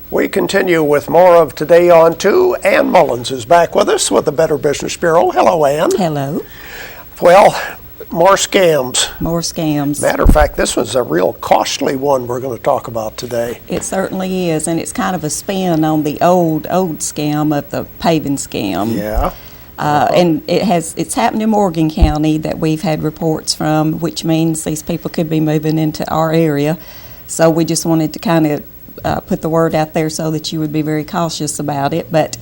We continue with more of Today on 2. Ann Mullins is back with us with the Better Business Bureau. Hello, Ann. Hello. Well, more scams. More scams. Matter of fact, this one's a real costly one we're going to talk about today. It certainly is, and it's kind of a spin on the old scam of the paving scam. Yeah. And it's happened in Morgan County that we've had reports from, which means these people could be moving into our area. So we just wanted to kind of put the word out there so that you would be very cautious about it. But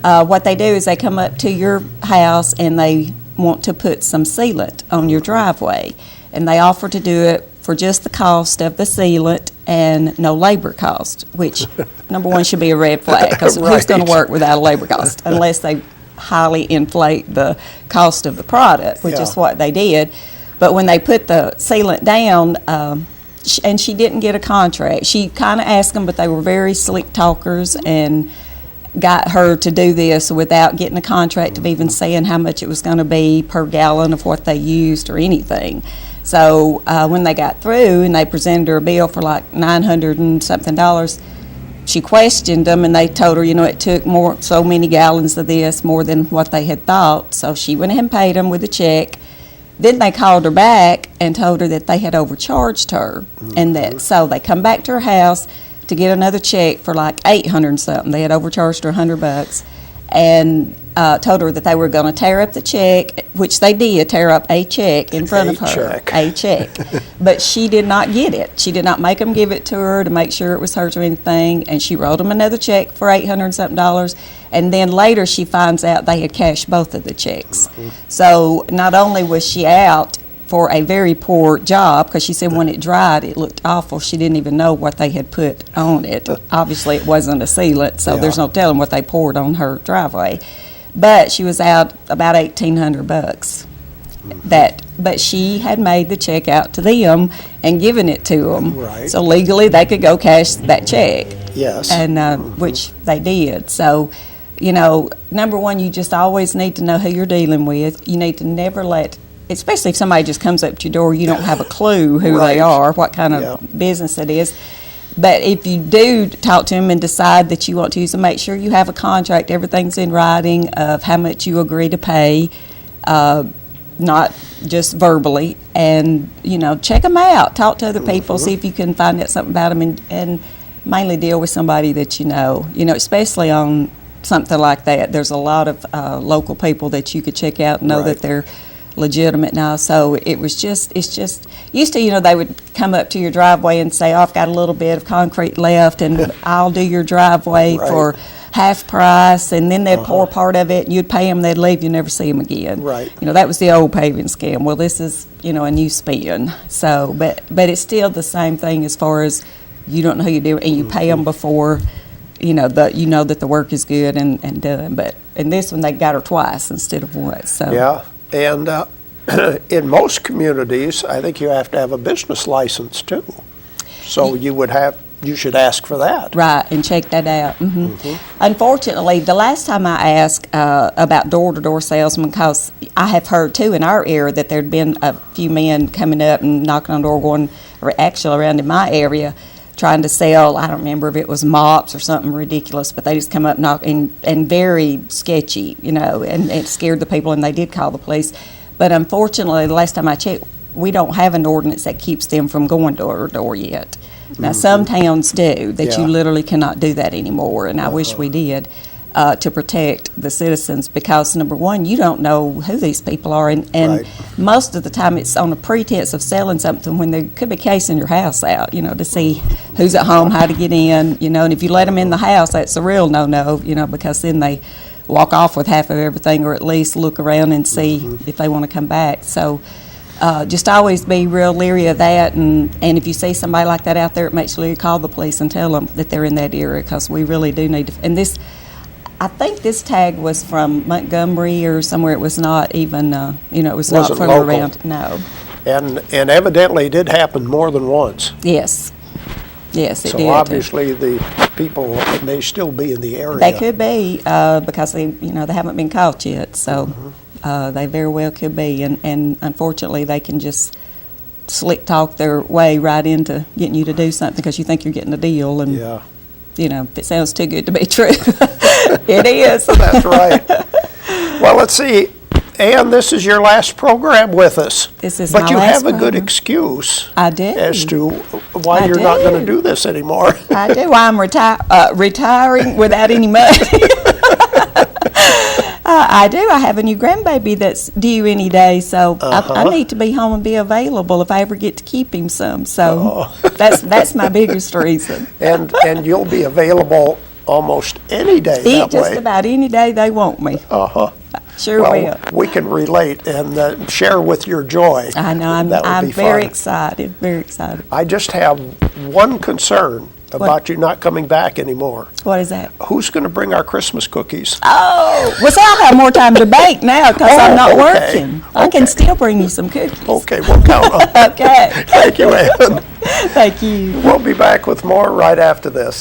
what they do is they come up to your house and they want to put some sealant on your driveway. And they offer to do it for just the cost of the sealant and no labor cost, which, number one, should be a red flag, because Right. who's going to work without a labor cost unless they highly inflate the cost of the product, which is what they did. But when they put the sealant down, and she didn't get a contract. She kind of asked them, but they were very slick talkers and got her to do this without getting a contract of even saying how much it was going to be per gallon of what they used or anything. So when they got through and they presented her a bill for like $900 and something, she questioned them and they told her, it took so many gallons of this, more than what they had thought. So she went ahead and paid them with a check. Then they called her back and told her that they had overcharged her, and that so they come back to her house to get another check for like $800 and something. They had overcharged her $100, and told her that they were going to tear up the check, which they did, tear up a check in front of her, a check. But she did not get it. She did not make them give it to her to make sure it was hers or anything, and she wrote them another check for $800 and something. And then later she finds out they had cashed both of the checks. So not only was she out for a very poor job, because she said when it dried it looked awful. She didn't even know what they had put on it. Obviously it wasn't a sealant, so there's no telling what they poured on her driveway. But she was out about $1,800. But she had made the check out to them and given it to them. Right. So legally they could go cash that check. Yes. And which they did. So, number one, you just always need to know who you're dealing with. You need to never especially if somebody just comes up to your door, you don't have a clue who they are, what kind of business it is. But if you do talk to them and decide that you want to use them, make sure you have a contract, everything's in writing of how much you agree to pay, not just verbally. And, check them out, talk to other people, see if you can find out something about them, and mainly deal with somebody that you know, especially on something like that. There's a lot of local people that you could check out and know that they're legitimate now. So it's just used to, they would come up to your driveway and say, I've got a little bit of concrete left and I'll do your driveway for half price, and then they'd pour part of it and you'd pay them, they'd leave, you never see them again. Right. That was the old paving scam. Well, this is, a new spin. So, but it's still the same thing as far as you don't know who you do, and you pay them before that the work is good and done. But in this one, they got her twice instead of once. So yeah, and in most communities, I think you have to have a business license too. So you should ask for that. Right, and check that out. Unfortunately, the last time I asked about door-to-door salesmen, because I have heard too in our area that there'd been a few men coming up and knocking on the door, or actually around in my area, trying to sell, I don't remember if it was mops or something ridiculous, but they just come up knocking and very sketchy, and it scared the people, and they did call the police. But unfortunately, the last time I checked, we don't have an ordinance that keeps them from going door to door yet. Now, some towns do, that you literally cannot do that anymore, and I wish we did, to protect the citizens, because, number one, you don't know who these people are, and most of the time it's on a pretense of selling something when there could be casing your house out, to see who's at home, how to get in, and if you let them in the house, that's a real no-no, because then they walk off with half of everything, or at least look around and see if they want to come back. So just always be real leery of that, and if you see somebody like that out there, make sure you call the police and tell them that they're in that area, because we really do need to. And I think this tag was from Montgomery or somewhere. It was not even, it was not from local. Around. No. And evidently it did happen more than once. Yes, it did. So obviously the people may still be in the area. They could be, because they haven't been caught yet. So they very well could be, and unfortunately they can just slick talk their way right into getting you to do something because you think you're getting a deal, and if it sounds too good to be true, it is. That's right. Well, let's see. Ann, this is your last program with us. This is but my you last have a good program. excuse I do. as to why I you're not going to do. do this anymore. I do. I'm retiring without any money. I do. I have a new grandbaby that's due any day, so I need to be home and be available if I ever get to keep him some. So that's my biggest reason. And you'll be available almost any day that Just way. about any day they want me. Uh-huh. Sure Well, will. we can relate and share with your joy. I know. That would I'm be very fun. excited. Very excited. I just have one concern about you not coming back anymore. What is that? Who's going to bring our Christmas cookies? Oh, well, so I have more time to bake now because I'm not okay. working. I can still bring you some cookies. Okay, we'll count on it. Okay. Thank you, Ann. Thank you. We'll be back with more right after this.